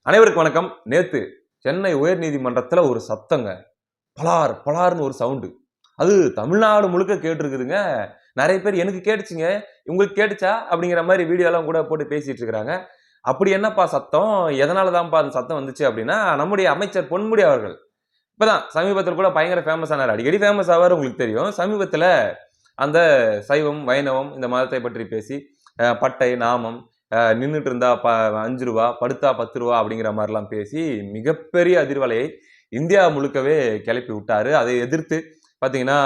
அனைவருக்கும் வணக்கம். நேத்து சென்னை உயர்நீதிமன்றத்துல ஒரு சத்தங்க. பலார் பலார்னு ஒரு சவுண்டு. அது தமிழ்நாடு முழுக்க கேட்டிருக்குதுங்க. நிறைய பேர் எனக்கு கேட்டுச்சுங்க, உங்களுக்கு கேட்டுச்சா அப்படிங்கிற மாதிரி வீடியோ எல்லாம் கூட போட்டு பேசிட்டு இருக்கிறாங்க. அப்படி என்னப்பா சத்தம், எதனாலதான்ப்பா அந்த சத்தம் வந்துச்சு அப்படின்னா, நம்முடைய அமைச்சர் பொன்முடி அவர்கள் இப்பதான் சமீபத்தில் கூட பயங்கர ஃபேமஸ் ஆனார். அடிக்கடி ஃபேமஸ் ஆவார், உங்களுக்கு தெரியும். சமீபத்துல அந்த சைவம் வைணவம் இந்த மதத்தை பற்றி பேசி பட்டை நாமம் நின்றுட்டு இருந்தா 5 ரூபா, படுத்தா 10 ரூபா அப்படிங்கிற மாதிரிலாம் பேசி மிகப்பெரிய அதிர்வலையை இந்தியா முழுக்கவே கிளப்பி விட்டாரு. அதை எதிர்த்து பாத்தீங்கன்னா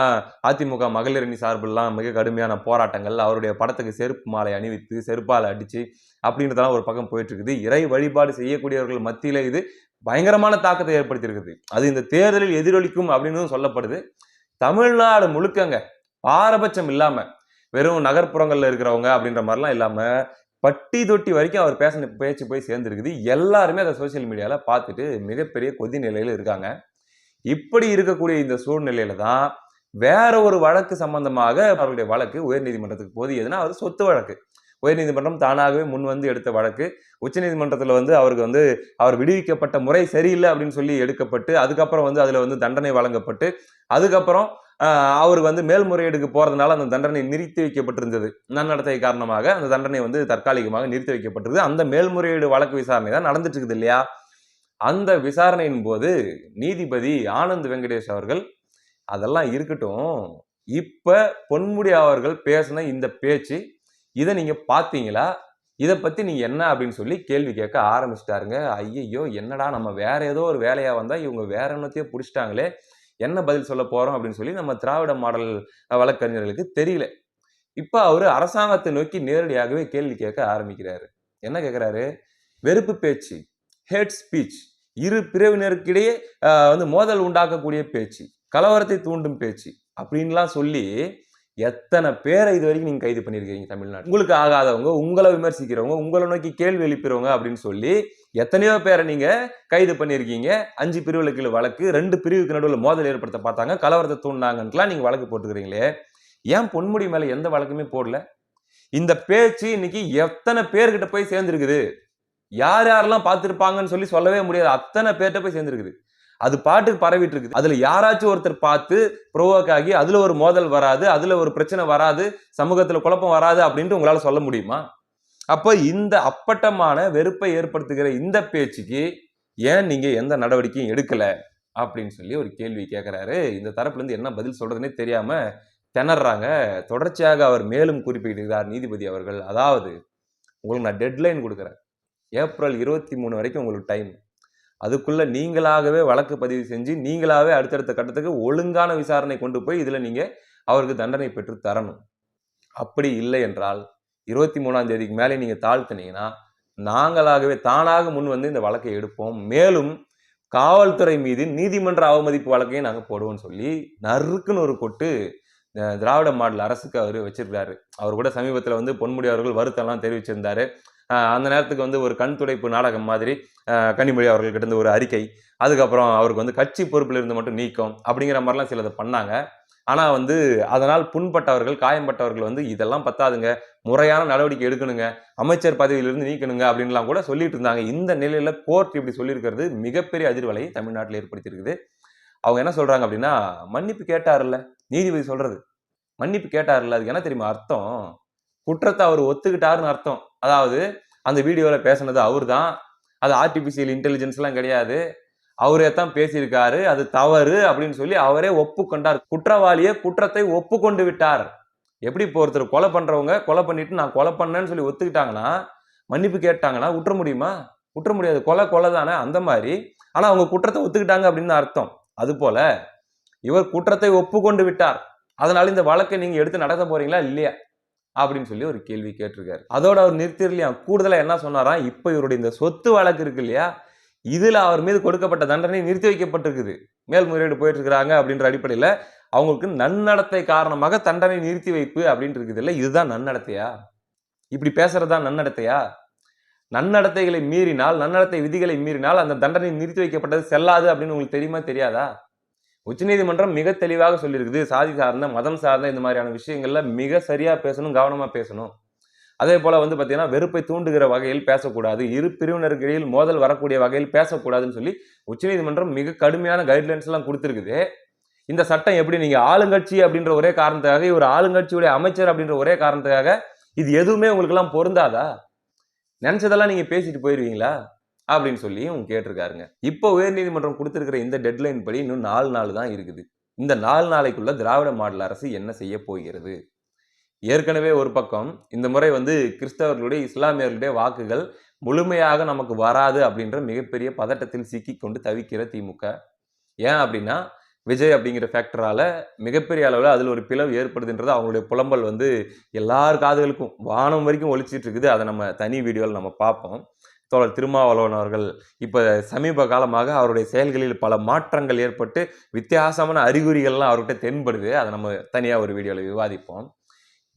அதிமுக மகளிர் அணி சார்பெல்லாம் மிக கடுமையான போராட்டங்கள், அவருடைய படத்துக்கு செருப்பு மாலை அணிவித்து செருப்பால அடிச்சு அப்படின்றதெல்லாம் ஒரு பக்கம் போயிட்டு இருக்குது. இறை வழிபாடு செய்யக்கூடியவர்கள் மத்தியில இது பயங்கரமான தாக்கத்தை ஏற்படுத்தி இருக்குது. அது இந்த தேர்தலில் எதிரொலிக்கும் அப்படின்னு சொல்லப்படுது. தமிழ்நாடு முழுக்கங்க பாரபட்சம் இல்லாம, வெறும் நகர்ப்புறங்கள்ல இருக்கிறவங்க அப்படின்ற மாதிரிலாம் இல்லாம பட்டி தொட்டி வரைக்கும் அவர் பேசின பேச்சு போய் சேர்ந்துருக்குது. எல்லாருமே அதை சோசியல் மீடியால பார்த்துட்டு மிகப்பெரிய கொதி நிலையில இருக்காங்க. இப்படி இருக்கக்கூடிய இந்த சூழ்நிலையில தான் வேற ஒரு வழக்கு சம்பந்தமாக அவருடைய வழக்கு உயர்நீதிமன்றத்துக்கு போது. எதுனா அது சொத்து வழக்கு. உயர்நீதிமன்றம் தானாகவே முன் வந்து எடுத்த வழக்கு. உச்சநீதிமன்றத்துல அவருக்கு அவர் விடுவிக்கப்பட்ட முறை சரியில்லை அப்படின்னு சொல்லி எடுக்கப்பட்டு, அதுக்கப்புறம் அதுல தண்டனை வழங்கப்பட்டு, அதுக்கப்புறம் அவர் மேல்முறையீடுக்கு போறதுனால அந்த தண்டனை நிறுத்தி வைக்கப்பட்டிருந்தது. நன்னடத்தை காரணமாக அந்த தண்டனை தற்காலிகமாக நிறுத்தி வைக்கப்பட்டிருந்தது. அந்த மேல்முறையீடு வழக்கு விசாரணை தான் நடந்துட்டு இருக்குது இல்லையா? அந்த விசாரணையின் போது நீதிபதி ஆனந்த் வெங்கடேஷ் அவர்கள், அதெல்லாம் இருக்கட்டும், இப்ப பொன்முடி அவர்கள் பேசின இந்த பேச்சு, இதை நீங்க பாத்தீங்களா? இதை பத்தி நீங்க என்ன அப்படின்னு சொல்லி கேள்வி கேட்க ஆரம்பிச்சிட்டாருங்க. ஐயையோ, என்னடா நம்ம வேற ஏதோ ஒரு வேலையா வந்தா இவங்க வேற என்னத்தையோ புடிச்சிட்டாங்களே, என்ன பதில் சொல்ல போறோம் அப்படின்னு சொல்லி நம்ம திராவிட மாடல் வழக்கறிஞர்களுக்கு தெரியல. இப்ப அவரு அரசாங்கத்தை நோக்கி நேரடியாகவே கேள்வி கேட்க ஆரம்பிக்கிறாரு. என்ன கேட்கிறாரு? வெறுப்பு பேச்சு, ஹேட் ஸ்பீச், இரு பிரிவினருக்கிடையே மோதல் உண்டாக்கக்கூடிய பேச்சு, கலவரத்தை தூண்டும் பேச்சு அப்படின்லாம் சொல்லி எத்தனை பேரை இது வரைக்கும் நீங்க கைது பண்ணிருக்கீங்க தமிழ்நாடு? உங்களுக்கு ஆகாதவங்க, உங்களை விமர்சிக்கிறவங்க, உங்களை நோக்கி கேள்வி எழுப்புறவங்க அப்படின்னு சொல்லி எத்தனையோ பேரை நீங்க கைது பண்ணிருக்கீங்க. 5 பிரிவுகளுக்கு வழக்கு, 2 பிரிவுக்கு நடுவில் மோதல் ஏற்படுத்த பார்த்தாங்க, கலவரத்தை தூண்டாங்கன்னுலாம் நீங்க வழக்கு போட்டுக்கிறீங்களே, ஏன் பொன்முடி மேல எந்த வழக்குமே போடல? இந்த பேச்சு இன்னைக்கு எத்தனை பேர்கிட்ட போய் சேர்ந்திருக்குது? யார் யாரெல்லாம் பார்த்திருப்பாங்கன்னு சொல்லி சொல்லவே முடியாது. அத்தனை பேர்கிட்ட போய் சேர்ந்திருக்குது. அது பாட்டுக்கு பரவிட்டு இருக்குது. அதுல யாராச்சும் ஒருத்தர் பார்த்து ப்ரோவோக் ஆகி அதுல ஒரு மோதல் வராது, அதுல ஒரு பிரச்சனை வராது, சமூகத்துல குழப்பம் வராது அப்படின்ட்டு உங்களால சொல்ல முடியுமா? அப்ப இந்த அப்பட்டமான வெறுப்பை ஏற்படுத்துகிற இந்த பேச்சுக்கு ஏன் நீங்க எந்த நடவடிக்கையும் எடுக்கல அப்படின்னு சொல்லி ஒரு கேள்வி கேட்கிறாரு. இந்த தரப்புல இருந்து என்ன பதில் சொல்றதுன்னே தெரியாம திணறாங்க. தொடர்ச்சியாக அவர் மேலும் குறிப்பிட்டிருக்கிறார் நீதிபதி அவர்கள். அதாவது, உங்களுக்கு நான் டெட்லைன் கொடுக்குறேன். ஏப்ரல் 23 வரைக்கும் உங்களுக்கு டைம். அதுக்குள்ள நீங்களாகவே வழக்கு பதிவு செஞ்சு நீங்களாவே அடுத்தடுத்த கட்டத்துக்கு ஒழுங்கான விசாரணை கொண்டு போய் இதுல நீங்க அவருக்கு தண்டனை பெற்று தரணும். அப்படி இல்லை என்றால் 23ஆம் தேதிக்கு மேலே நீங்க தாழ்த்தினீங்கன்னா நாங்களாகவே தானாக முன் வந்து இந்த வழக்கை எடுப்போம். மேலும் காவல்துறை மீது நீதிமன்ற அவமதிப்பு வழக்கையும் நாங்க போடுவோம்னு சொல்லி நறுக்குன்னு ஒரு கொட்டு திராவிட மாடல் அரசுக்கு அவரு வச்சிருக்காரு. அவர் கூட சமீபத்துல பொன்முடி அவர்கள் வருத்தம் எல்லாம் தெரிவிச்சிருந்தாரு. அந்த நேரத்துக்கு ஒரு கண் துடைப்பு நாடகம் மாதிரி கனிமொழி அவர்கள்கிட்ட இருந்து ஒரு அறிக்கை, அதுக்கப்புறம் அவருக்கு கட்சி பொறுப்பில் இருந்து மட்டும் நீக்கம் அப்படிங்கிற மாதிரிலாம் சிலதை பண்ணாங்க. ஆனா அதனால் புண்பட்டவர்கள், காயம்பட்டவர்கள் இதெல்லாம் பத்தாதுங்க, முறையான நடவடிக்கை எடுக்கணுங்க, அமைச்சர் பதவியிலிருந்து நீக்கணுங்க அப்படின்லாம் கூட சொல்லிட்டு இருந்தாங்க. இந்த நிலையில கோர்ட் இப்படி சொல்லியிருக்கிறது மிகப்பெரிய அதிர்வலை தமிழ்நாட்டில் ஏற்படுத்தி இருக்குது. அவங்க என்ன சொல்றாங்க அப்படின்னா, மன்னிப்பு கேட்டாருல்ல, நீதிபதி சொல்றது மன்னிப்பு கேட்டாருல்ல, அதுக்கு என்ன தெரியுமா அர்த்தம்? குற்றத்தை அவர் ஒத்துக்கிட்டாருன்னு அர்த்தம். அதாவது அந்த வீடியோல பேசினது அவர் தான், அது ஆர்டிபிஷியல் இன்டெலிஜென்ஸ் எல்லாம் கிடையாது, அவரே தான் பேசியிருக்காரு, அது தவறு அப்படின்னு சொல்லி அவரே ஒப்புக்கொண்டார். குற்றவாளியே குற்றத்தை ஒப்புக்கொண்டு விட்டார். எப்படி இப்போ ஒருத்தர் கொலை பண்றவங்க கொலை பண்ணிட்டு நான் கொலை பண்ணேன்னு சொல்லி ஒத்துக்கிட்டாங்கன்னா, மன்னிப்பு கேட்டாங்கன்னா விட்டுற முடியுமா? விட்டுற முடியாது. கொலை தானே, அந்த மாதிரி. ஆனா அவங்க குற்றத்தை ஒத்துக்கிட்டாங்க அப்படின்னு அர்த்தம். அது போல இவர் குற்றத்தை ஒப்புக்கொண்டு விட்டார், அதனால இந்த வழக்கை நீங்க எடுத்து நடத்த போறீங்களா இல்லையா அப்படின்னு சொல்லி ஒரு கேள்வி கேட்டிருக்காரு. அதோட அவர் நிறுத்திடலையா, கூடுதலா என்ன சொன்னாராம், இப்ப இவருடைய இந்த சொத்து வழக்கு இருக்கு இல்லையா, இதுல அவர் மீது கொடுக்கப்பட்ட தண்டனை நிறுத்தி வைக்கப்பட்டிருக்குது. மேல்முறையீடு போயிட்டு இருக்கிறாங்க அப்படின்ற அடிப்படையில அவங்களுக்கு நன்னடத்தை காரணமாக தண்டனை நிறுத்தி வைப்பு அப்படின்னு இருக்குது இல்ல, இதுதான் நன்னடத்தையா? இப்படி பேசுறதா நன்னடத்தையா? நன்னடத்தைகளை மீறினால், நன்னடத்தை விதிகளை மீறினால் அந்த தண்டனை நிறுத்தி வைக்கப்பட்டது செல்லாது அப்படின்னு உங்களுக்கு தெரியுமா தெரியாதா? உச்சநீதிமன்றம் மிக தெளிவாக சொல்லியிருக்குது, சாதி சார்ந்த மதம் சார்ந்த இந்த மாதிரியான விஷயங்கள்ல மிக சரியா பேசணும், கவனமா பேசணும். அதே போல வந்து பாத்தீங்கன்னா வெறுப்பை தூண்டுகிற வகையில் பேசக்கூடாது, இரு பிரிவினருக்கு இடையில் மோதல் வரக்கூடிய வகையில் பேசக்கூடாதுன்னு சொல்லி உச்சநீதிமன்றம் மிக கடுமையான கைட்லைன்ஸ் எல்லாம் கொடுத்திருக்குது. இந்த சட்டம் எப்படி நீங்க ஆளுங்கட்சி அப்படின்ற ஒரே காரணத்துக்காக, இவர் ஆளுங்கட்சியுடைய அமைச்சர் அப்படின்ற ஒரே காரணத்துக்காக இது எதுவுமே உங்களுக்கு எல்லாம் பொருந்தாதா? நினைச்சதெல்லாம் நீங்க பேசிட்டு போயிருவீங்களா அப்படின்னு சொல்லி கேட்டிருக்காருங்க. இப்போ உயர்நீதிமன்றம் கொடுத்திருக்கிற இந்த டெட்லைன் படி இன்னும் 4 நாள் தான் இருக்குது. இந்த 4 நாளைக்குள்ள திராவிட மாடல் அரசு என்ன செய்ய போகிறது? ஏற்கனவே ஒரு பக்கம் இந்த முறை வந்து கிறிஸ்தவர்களுடைய இஸ்லாமியர்களுடைய வாக்குகள் முழுமையாக நமக்கு வராது அப்படின்ற மிகப்பெரிய பதட்டத்தில் சிக்கிக் கொண்டு தவிக்கிற திமுக. ஏன் அப்படின்னா விஜய் அப்படிங்கிற ஃபேக்டரால மிகப்பெரிய அளவில் அதில் ஒரு பிளவு ஏற்படுதுன்றது அவங்களுடைய புலம்பல் வந்து எல்லார் காதுகளுக்கும் வானம் வரைக்கும் ஒலிச்சிட்டு இருக்குது. அதை நம்ம தனி வீடியோவில் நம்ம பார்ப்போம். தோழர் திருமாவளவன் அவர்கள் இப்போ சமீப காலமாக அவருடைய செயல்களில் பல மாற்றங்கள் ஏற்பட்டு வித்தியாசமான அறிகுறிகள்லாம் அவர்கிட்ட தென்படுது. அதை நம்ம தனியாக ஒரு வீடியோவில் விவாதிப்போம்.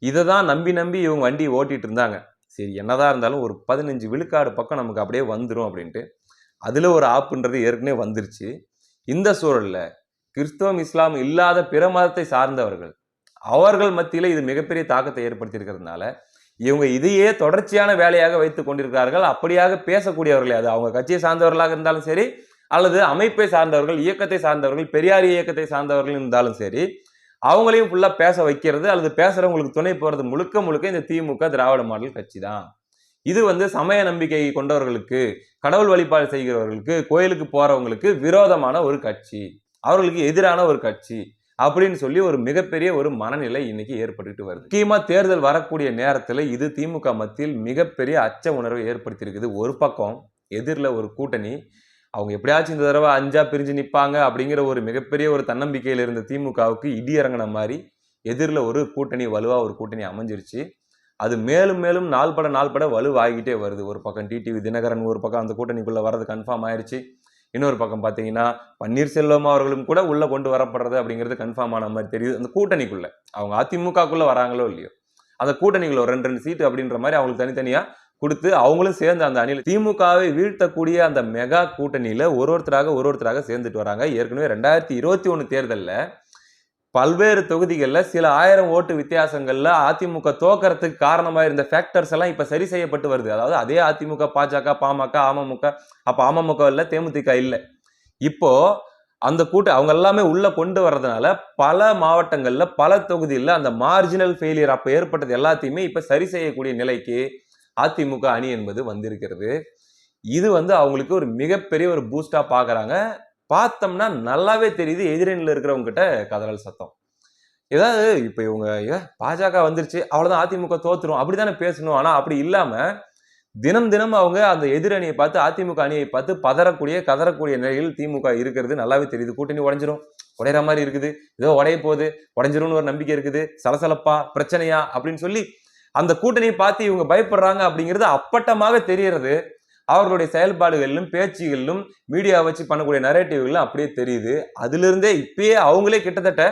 இதை தான் நம்பி இவங்க வண்டி ஓட்டிட்டு இருந்தாங்க. சரி என்னதான் இருந்தாலும் ஒரு 15 விழுக்காடு பக்கம் நமக்கு அப்படியே வந்துடும் அப்படின்ட்டு அதில் ஒரு ஆப்புன்றது ஏற்கனவே வந்துருச்சு. இந்த சூழல்ல கிறிஸ்தவம் இஸ்லாம் இல்லாத பிற மதத்தை சார்ந்தவர்கள் அவர்கள் மத்தியில இது மிகப்பெரிய தாக்கத்தை ஏற்படுத்தி இருக்கிறதுனால இவங்க இதையே தொடர்ச்சியான வேலையாக வைத்துக் கொண்டிருக்கிறார்கள். அப்படியாக பேசக்கூடியவர்களே அது அவங்க கட்சியை சார்ந்தவர்களாக இருந்தாலும் சரி, அல்லது அமைப்பை சார்ந்தவர்கள், இயக்கத்தை சார்ந்தவர்கள், பெரியார் இயக்கத்தை சார்ந்தவர்கள் இருந்தாலும் சரி, அவங்களையும் ஃபுல்லா பேச வைக்கிறது அல்லது பேசுறவங்களுக்கு துணை போறது முழுக்க இந்த திமுக திராவிட மாடல் கட்சி தான். இது வந்து சமய நம்பிக்கை கொண்டவர்களுக்கு, கடவுள் வழிபாடு செய்கிறவர்களுக்கு, கோயிலுக்கு போறவங்களுக்கு விரோதமான ஒரு கட்சி, அவர்களுக்கு எதிரான ஒரு கட்சி அப்படின்னு சொல்லி ஒரு மிகப்பெரிய ஒரு மனநிலை இன்னைக்கு ஏற்பட்டுட்டு வருது. முக்கியமா தேர்தல் வரக்கூடிய நேரத்துல இது திமுக மத்தியில் மிகப்பெரிய அச்ச உணர்வை ஏற்படுத்தி இருக்குது. ஒரு பக்கம் எதிரில் ஒரு கூட்டணி, அவங்க எப்படியாச்சும் இந்த தடவை 5 பிரிஞ்சு நிற்பாங்க அப்படிங்கிற ஒரு மிகப்பெரிய ஒரு தன்னம்பிக்கையில் இருந்த திமுகவுக்கு இடி இறங்கின மாதிரி எதிரில் ஒரு கூட்டணி வலுவா ஒரு கூட்டணி அமைஞ்சிருச்சு. அது மேலும் நாள் பட வலுவாகிட்டே வருது. ஒரு பக்கம் டிடிவி தினகரன் ஒரு பக்கம் அந்த கூட்டணிக்குள்ள வர்றது கன்ஃபார்ம் ஆயிருச்சு. இன்னொரு பக்கம் பார்த்தீங்கன்னா பன்னீர்செல்வம் அவர்களும் கூட உள்ள கொண்டு வரப்படுறது அப்படிங்கிறது கன்ஃபார்ம் ஆன மாதிரி தெரியுது. அந்த கூட்டணிக்குள்ள அவங்க அதிமுகக்குள்ள வராங்களோ இல்லையோ அந்த கூட்டணிக்குள்ள 2 சீட்டு அப்படின்ற மாதிரி அவங்களுக்கு தனித்தனியா கொடுத்து அவங்களும் சேர்ந்து அந்த அணியில் திமுகவை வீழ்த்தக்கூடிய அந்த மெகா கூட்டணியில ஒருத்தராக சேர்ந்துட்டு வராங்க. ஏற்கனவே 2021 தேர்தலில் பல்வேறு தொகுதிகளில் சில 1000 ஓட்டு வித்தியாசங்கள்ல அதிமுக தோக்கறதுக்கு காரணமாக இருந்த ஃபேக்டர்ஸ் எல்லாம் இப்ப சரி செய்யப்பட்டு வருது. அதாவது அதே அதிமுக, பாஜக, பாமக, அமமுக, அப்ப அமமுக இல்ல, தேமுதிக இல்ல. இப்போ அந்த அவங்க எல்லாமே உள்ள கொண்டு வர்றதுனால பல மாவட்டங்கள்ல பல தொகுதியில் அந்த மார்ஜினல் ஃபெயிலியர் அப்ப ஏற்பட்டது எல்லாத்தையுமே இப்ப சரி செய்யக்கூடிய நிலைக்கு அதிமுக அணி என்பது வந்திருக்கிறது. இது வந்து அவங்களுக்கு ஒரு மிகப்பெரிய ஒரு பூஸ்டா பாக்குறாங்க. பார்த்தோம்னா நல்லாவே தெரியுது எதிரணியில் இருக்கிறவங்க கிட்ட கதறல் சத்தம். ஏதாவது இப்ப இவங்க பாஜக வந்துருச்சு அவ்வளவுதான் அதிமுக தோத்துரும் அப்படித்தானே பேசணும். ஆனா அப்படி இல்லாம தினம் அவங்க அந்த எதிரணியை பார்த்து அதிமுக அணியை பார்த்து கதறக்கூடிய நிலையில் திமுக இருக்கிறது நல்லாவே தெரியுது. கூட்டணி உடையிற மாதிரி இருக்குது, ஏதோ உடைய போகுது, உடைஞ்சிரும்னு ஒரு நம்பிக்கை இருக்குது, சலசலப்பா பிரச்சனையா அப்படின்னு சொல்லி அந்த கூட்டணியை பார்த்து இவங்க பயப்படுறாங்க அப்படிங்கிறது அப்பட்டமாக தெரியறது. அவர்களுடைய செயல்பாடுகளிலும் பேச்சுகளிலும் மீடியா வச்சு பண்ணக்கூடிய நரேட்டிவ்களும் அப்படியே தெரியுது. அதுல இருந்தே இப்பயே அவங்களே கிட்டத்தட்ட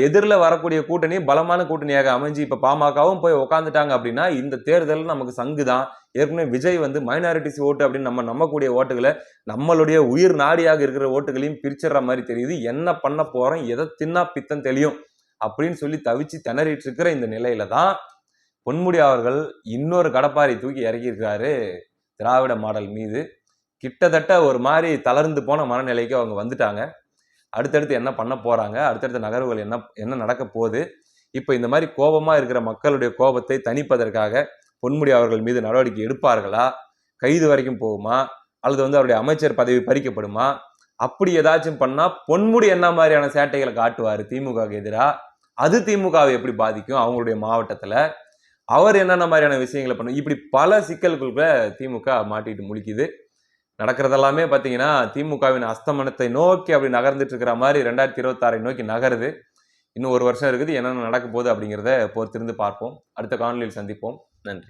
எதிரில் வரக்கூடிய கூட்டணி பலமான கூட்டணியாக அமைஞ்சு இப்ப பாமகவும் போய் உட்காந்துட்டாங்க அப்படின்னா இந்த தேர்தல் நமக்கு சங்குதான். ஏற்கனவே விஜய் வந்து மைனாரிட்டிஸ் ஓட்டு அப்படின்னு நம்ம நம்பக்கூடிய ஓட்டுகளை நம்மளுடைய உயிர் நாடியாக இருக்கிற ஓட்டுகளையும் பிரிச்சிடுற மாதிரி தெரியுது. என்ன பண்ண போறோம், எதை தின்னா பித்தம் தெளியும் அப்படின்னு சொல்லி தவிச்சு திணறிட்டு இருக்கிற இந்த நிலையில தான் பொன்முடி அவர்கள் இன்னொரு கடப்பாரி தூக்கி இறக்கியிருக்காரு திராவிட மாடல் மீது. கிட்டத்தட்ட ஒரு மாதிரி தளர்ந்து போன மனநிலைக்கு அவங்க வந்துட்டாங்க. அடுத்தடுத்து என்ன பண்ண போறாங்க, அடுத்தடுத்த நகர்வுகள் என்ன நடக்க போகுது, இப்ப இந்த மாதிரி கோபமா இருக்கிற மக்களுடைய கோபத்தை தணிப்பதற்காக பொன்முடி அவர்கள் மீது நடவடிக்கை எடுப்பார்களா, கைது வரைக்கும் போகுமா, அல்லது வந்து அவருடைய அமைச்சர் பதவி பறிக்கப்படுமா, அப்படி ஏதாச்சும் பண்ணா பொன்முடி என்ன மாதிரியான சேட்டைகளை காட்டுவாரு திமுகவுக்கு எதிரா, அது திமுகவை எப்படி பாதிக்கும் அவங்களுடைய மாவட்டத்துல, அவர் என்னென்ன மாதிரியான விஷயங்களை பண்ணும், இப்படி பல சிக்கல்களுக்குள்ள திமுக மாட்டிட்டு முழிக்குது. நடக்கிறதெல்லாமே பார்த்தீங்கன்னா திமுகவின் அஸ்தமனத்தை நோக்கி அப்படி நகர்ந்துட்டு இருக்கிற மாதிரி 2026 நோக்கி நகருது. இன்னும் 1 வருஷம் இருக்குது. என்னென்ன நடக்க போகுது அப்படிங்கிறத பொறுத்திருந்து பார்ப்போம். அடுத்த காணொலியில் சந்திப்போம். நன்றி.